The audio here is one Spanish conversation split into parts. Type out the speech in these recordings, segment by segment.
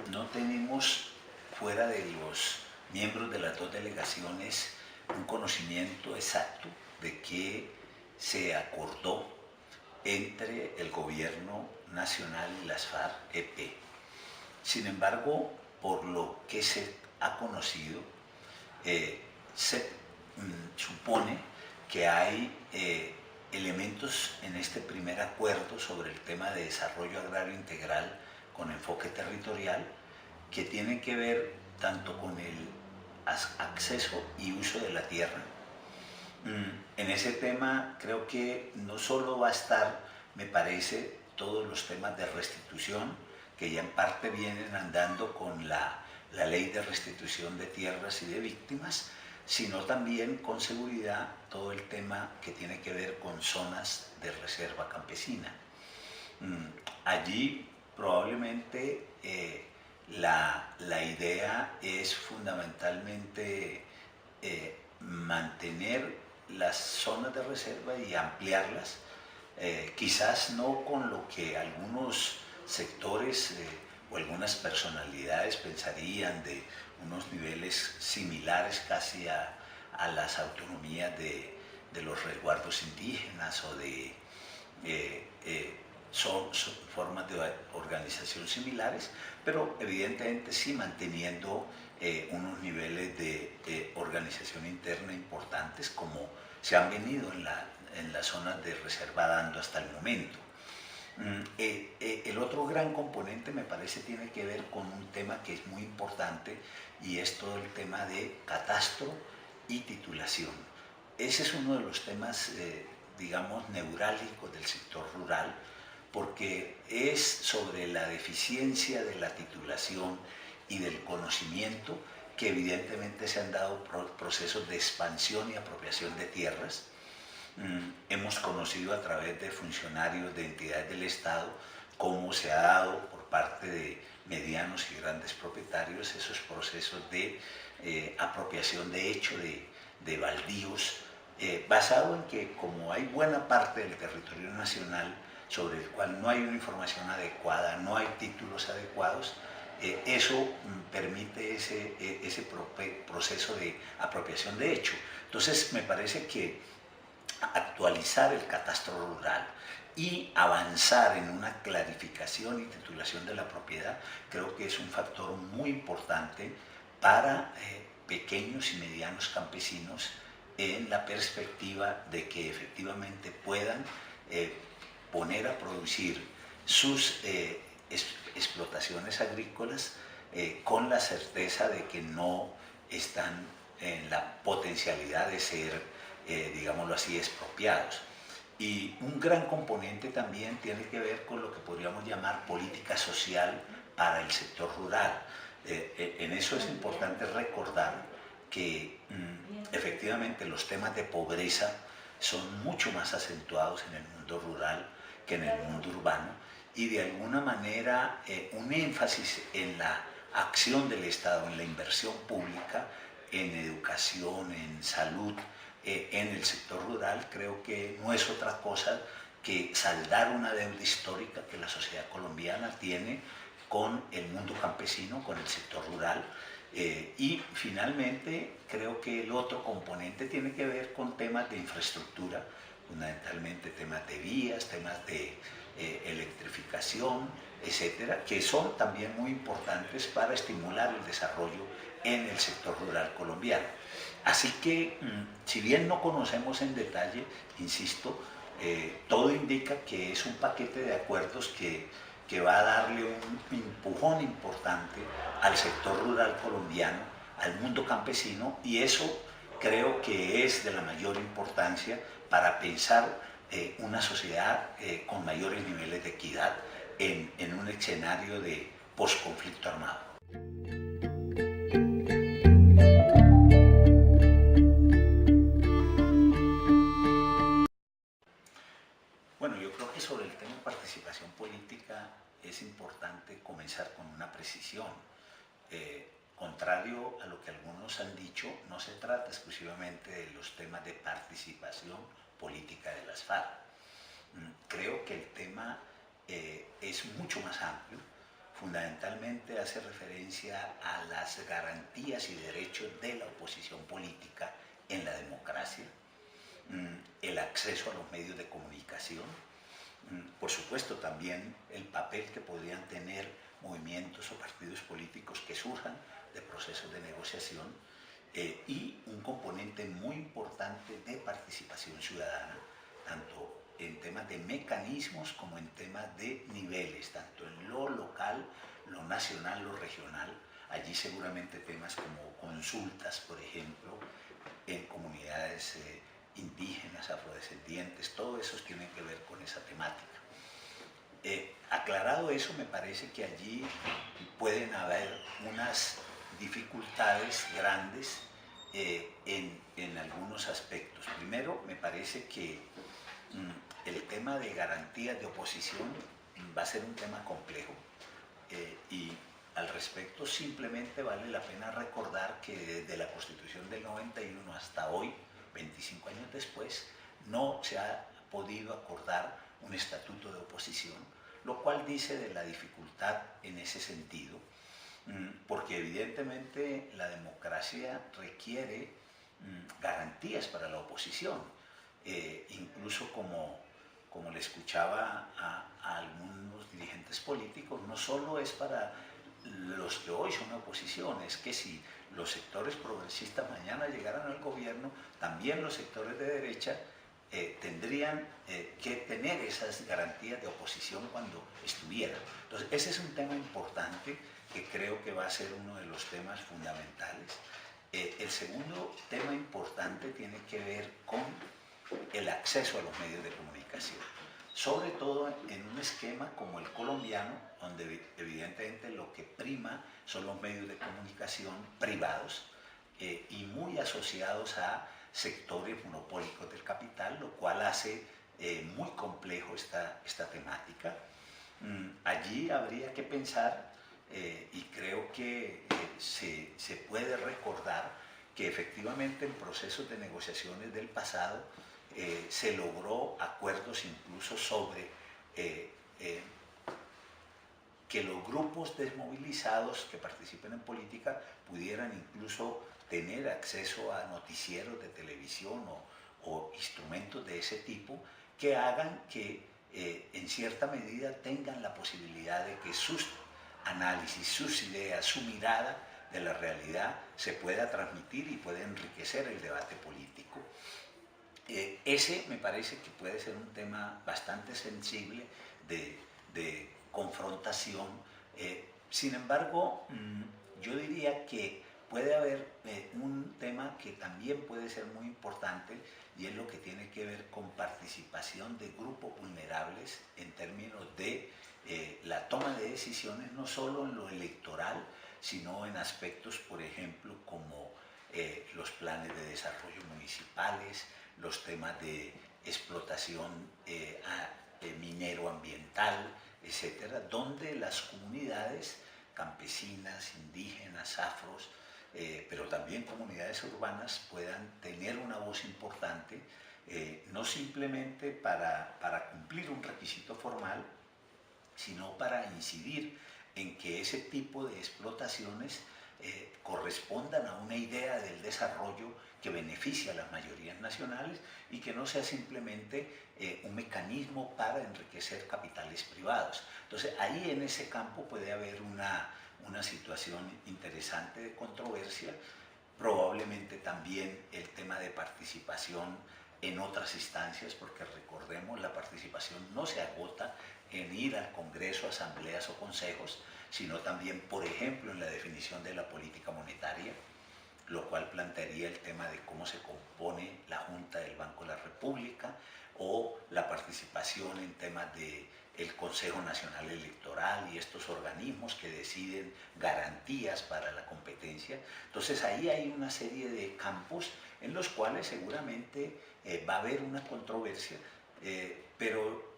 no tenemos, fuera de los miembros de las dos delegaciones, un conocimiento exacto de qué se acordó entre el gobierno nacional y las FARC-EP. Sin embargo, por lo que se ha conocido, se supone que hay elementos en este primer acuerdo sobre el tema de desarrollo agrario integral con enfoque territorial que tienen que ver tanto con el acceso y uso de la tierra. En ese tema creo que no solo va a estar, me parece, todos los temas de restitución, que ya en parte vienen andando con la ley de restitución de tierras y de víctimas, sino también con seguridad todo el tema que tiene que ver con zonas de reserva campesina. Allí probablemente la idea es fundamentalmente mantener las zonas de reserva y ampliarlas, quizás no con lo que algunos sectores o algunas personalidades pensarían de unos niveles similares casi a las autonomías de los resguardos indígenas o de son formas de organización similares, pero evidentemente sí manteniendo unos niveles de organización interna importantes como se han venido en las zonas de reserva dando hasta el momento. El otro gran componente me parece tiene que ver con un tema que es muy importante y es todo el tema de catastro y titulación. Ese es uno de los temas, digamos, neurálgicos del sector rural, porque es sobre la deficiencia de la titulación y del conocimiento que evidentemente se han dado procesos de expansión y apropiación de tierras. Hemos conocido a través de funcionarios de entidades del Estado cómo se ha dado por parte de medianos y grandes propietarios esos procesos de apropiación de hecho de baldíos, basado en que como hay buena parte del territorio nacional sobre el cual no hay una información adecuada, no hay títulos adecuados, eso permite ese proceso de apropiación de hecho. Entonces me parece que actualizar el catastro rural y avanzar en una clarificación y titulación de la propiedad creo que es un factor muy importante para pequeños y medianos campesinos en la perspectiva de que efectivamente puedan poner a producir sus explotaciones agrícolas con la certeza de que no están en la potencialidad de ser, digámoslo así, expropiados. Y un gran componente también tiene que ver con lo que podríamos llamar política social para el sector rural. En eso es importante recordar que efectivamente los temas de pobreza son mucho más acentuados en el mundo rural que en el mundo urbano y de alguna manera un énfasis en la acción del Estado, en la inversión pública, en educación, en salud, en el sector rural, creo que no es otra cosa que saldar una deuda histórica que la sociedad colombiana tiene con el mundo campesino, con el sector rural. Y finalmente creo que el otro componente tiene que ver con temas de infraestructura, fundamentalmente temas de vías, temas de electrificación, etcétera, que son también muy importantes para estimular el desarrollo en el sector rural colombiano. Así que, si bien no conocemos en detalle, insisto, todo indica que es un paquete de acuerdos que va a darle un empujón importante al sector rural colombiano, al mundo campesino, y eso creo que es de la mayor importancia para pensar una sociedad con mayores niveles de equidad en un escenario de posconflicto armado. Bueno, yo creo que sobre el tema de participación política es importante comenzar con una precisión. Contrario a lo que algunos han dicho, no se trata exclusivamente de los temas de participación política de las FARC. Creo que el tema es mucho más amplio. fundamentalmente hace referencia a las garantías y derechos de la oposición política en la democracia, el acceso a los medios de comunicación, por supuesto también el papel que podrían tener movimientos o partidos políticos que surjan de procesos de negociación, y un componente muy importante de participación ciudadana, tanto en temas de mecanismos como en temas de niveles, tanto en lo local, lo nacional, lo regional. Allí seguramente temas como consultas, por ejemplo, en comunidades indígenas, afrodescendientes, todo eso tiene que ver con esa temática. Aclarado eso, me parece que allí pueden haber unas dificultades grandes en algunos aspectos. Primero, me parece que el tema de garantías de oposición va a ser un tema complejo, y al respecto simplemente vale la pena recordar que desde la Constitución del 91 hasta hoy, 25 años después, no se ha podido acordar un estatuto de oposición, lo cual dice de la dificultad en ese sentido, porque evidentemente la democracia requiere garantías para la oposición, incluso como le escuchaba a algunos dirigentes políticos, no solo es para los que hoy son oposición, es que si los sectores progresistas mañana llegaran al gobierno, también los sectores de derecha tendrían que tener esas garantías de oposición cuando estuvieran. Entonces, ese es un tema importante que creo que va a ser uno de los temas fundamentales. El segundo tema importante tiene que ver con el acceso a los medios de comunicación, sobre todo en un esquema como el colombiano, donde evidentemente lo que prima son los medios de comunicación privados, y muy asociados a sectores monopólicos del capital, lo cual hace muy complejo esta temática. Allí habría que pensar, y creo que se puede recordar que efectivamente en procesos de negociaciones del pasado se logró acuerdos incluso sobre que los grupos desmovilizados que participen en política pudieran incluso tener acceso a noticieros de televisión o instrumentos de ese tipo que hagan que en cierta medida tengan la posibilidad de que sus análisis, sus ideas, su mirada de la realidad se pueda transmitir y pueda enriquecer el debate político. Ese me parece que puede ser un tema bastante sensible de confrontación. Sin embargo, yo diría que puede haber un tema que también puede ser muy importante, y es lo que tiene que ver con participación de grupos vulnerables en términos de la toma de decisiones, no solo en lo electoral, sino en aspectos, por ejemplo, como los planes de desarrollo municipales, los temas de explotación minero ambiental, etcétera, donde las comunidades campesinas, indígenas, afros, pero también comunidades urbanas puedan tener una voz importante, no simplemente para cumplir un requisito formal, sino para incidir en que ese tipo de explotaciones correspondan a una idea del desarrollo que beneficia a las mayorías nacionales y que no sea simplemente un mecanismo para enriquecer capitales privados. Entonces, ahí en ese campo puede haber una situación interesante de controversia, probablemente también el tema de participación en otras instancias, porque recordemos, la participación no se agota en ir al Congreso, asambleas o consejos, sino también, por ejemplo, en la definición de la política monetaria, lo cual plantearía el tema de cómo se compone la Junta del Banco de la República, o la participación en temas del Consejo Nacional Electoral y estos organismos que deciden garantías para la competencia. Entonces ahí hay una serie de campos en los cuales seguramente va a haber una controversia, pero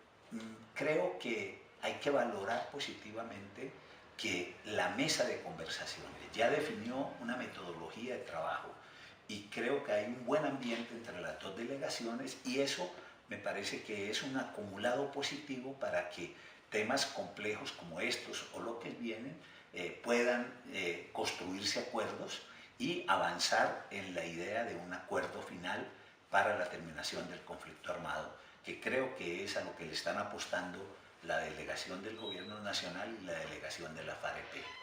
creo que hay que valorar positivamente que la mesa de conversaciones ya definió una metodología de trabajo, y creo que hay un buen ambiente entre las dos delegaciones, y eso me parece que es un acumulado positivo para que temas complejos como estos o lo que vienen puedan construirse acuerdos y avanzar en la idea de un acuerdo final para la terminación del conflicto armado, que creo que es a lo que le están apostando la delegación del Gobierno Nacional y la delegación de la FAREP.